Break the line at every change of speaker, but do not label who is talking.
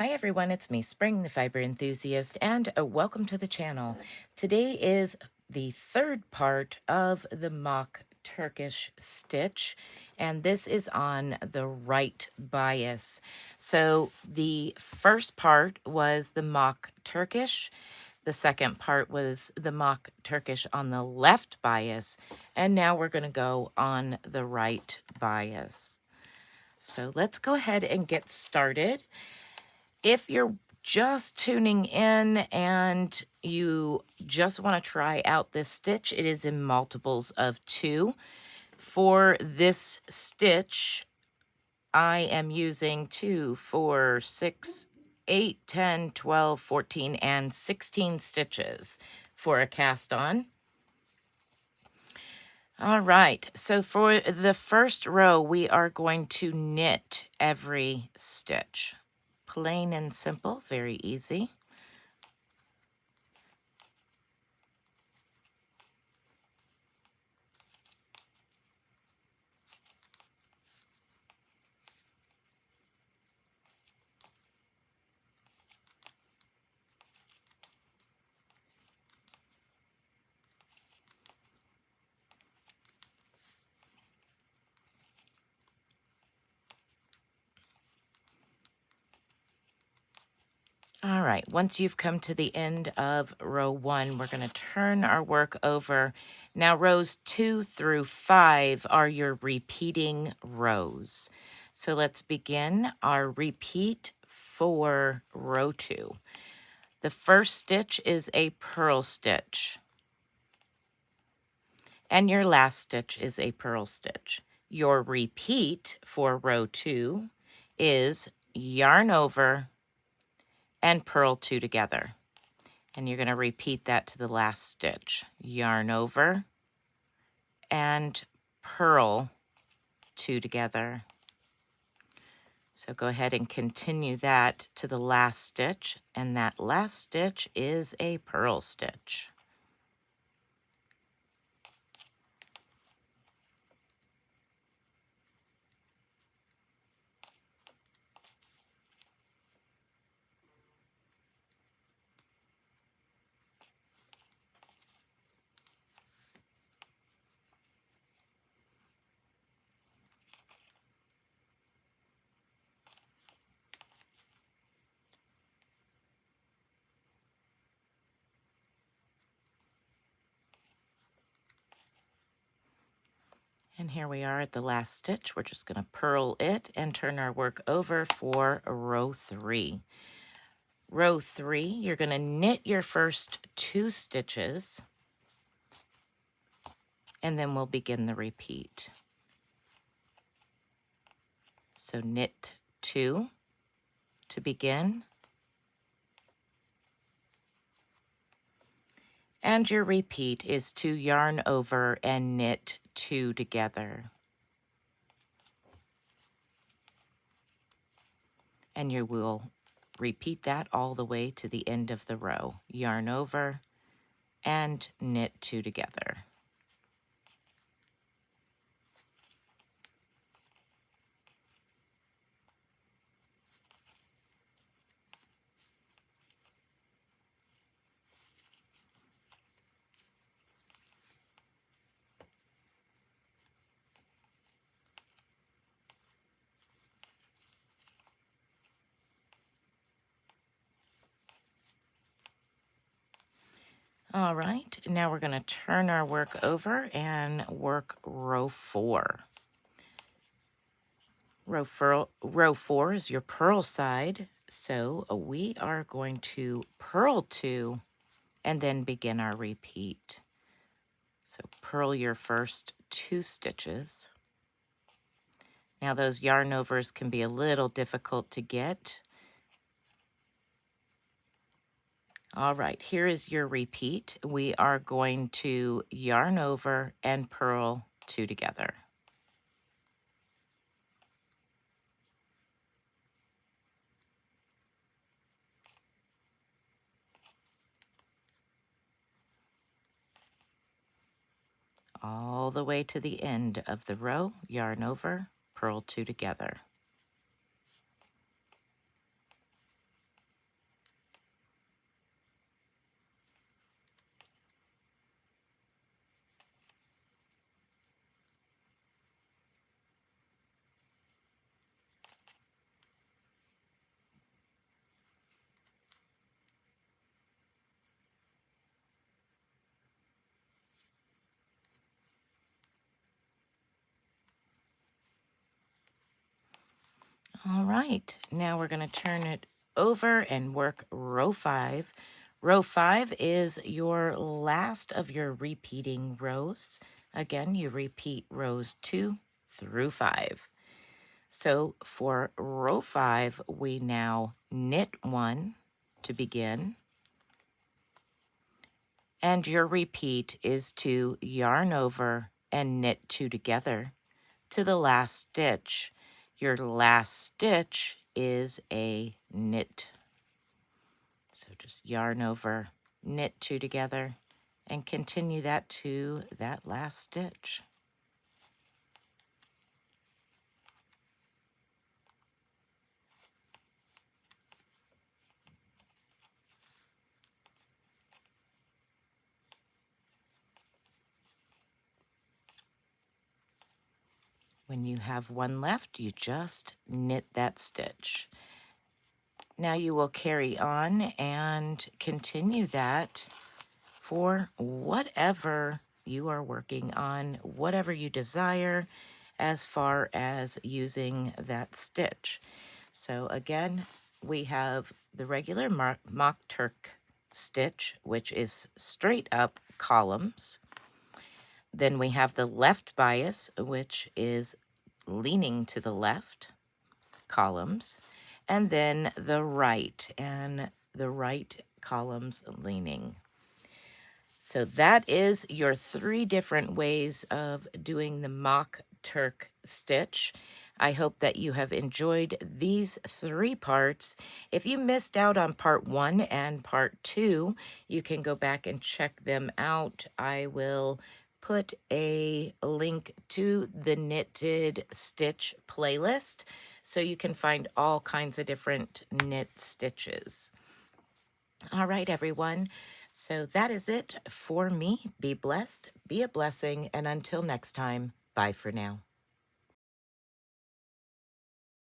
Hi everyone, it's me, Spring, the fiber enthusiast, and welcome to the channel. Today is the third part of the mock Turkish stitch, and this is on the right bias. So the first part was the mock Turkish, the second part was the mock Turkish on the left bias, and now we're going to go on the right bias. So let's go ahead and get started. If you're just tuning in and you just want to try out this stitch, it is in multiples of 2. For this stitch, I am using 2, 4, 6, 8, 10, 12, 14, and 16 stitches for a cast on. All right, so for the first row, we are going to knit every stitch. Plain and simple, very easy. All right, once you've come to the end of row 1, we're going to turn our work over. Now, rows 2 through 5 are your repeating rows. So let's begin our repeat for row 2. The first stitch is a purl stitch, and your last stitch is a purl stitch. Your repeat for row 2 is yarn over and purl 2 together. And you're going to repeat that to the last stitch. Yarn over and purl 2 together. So go ahead and continue that to the last stitch, and that last stitch is a purl stitch. And here we are at the last stitch. We're just going to purl it and turn our work over for row 3. Row 3, you're going to knit your first 2 stitches, and then we'll begin the repeat. So knit 2 to begin. And your repeat is to yarn over and knit 2 together. And you will repeat that all the way to the end of the row. Yarn over and knit 2 together. All right, now we're going to turn our work over and work row 4. Row 4 is your purl side, so we are going to purl 2 and then begin our repeat. So purl your first 2 stitches. Now those yarn overs can be a little difficult to get. All right, here is your repeat. We are going to yarn over and purl 2 together. All the way to the end of the row, yarn over, purl 2 together. All right, now we're going to turn it over and work row 5. Row 5 is your last of your repeating rows. Again, you repeat rows 2 through 5. So for row 5, we now knit 1 to begin. And your repeat is to yarn over and knit 2 together to the last stitch. Your last stitch is a knit. So just yarn over, knit 2 together, and continue that to that last stitch. When you have one left, you just knit that stitch. Now you will carry on and continue that for whatever you are working on, whatever you desire as far as using that stitch. So again, we have the regular Mock Turk stitch, which is straight up columns. Then we have the left bias, which is leaning to the left, columns, and then the right, and the right columns leaning. So that is your 3 different ways of doing the Mock Turk stitch. I hope that you have enjoyed these 3 parts. If you missed out on part 1 and part 2, you can go back and check them out. I will put a link to the knitted stitch playlist so you can find all kinds of different knit stitches. All right, everyone. So that is it for me. Be blessed, be a blessing, and until next time, bye for now.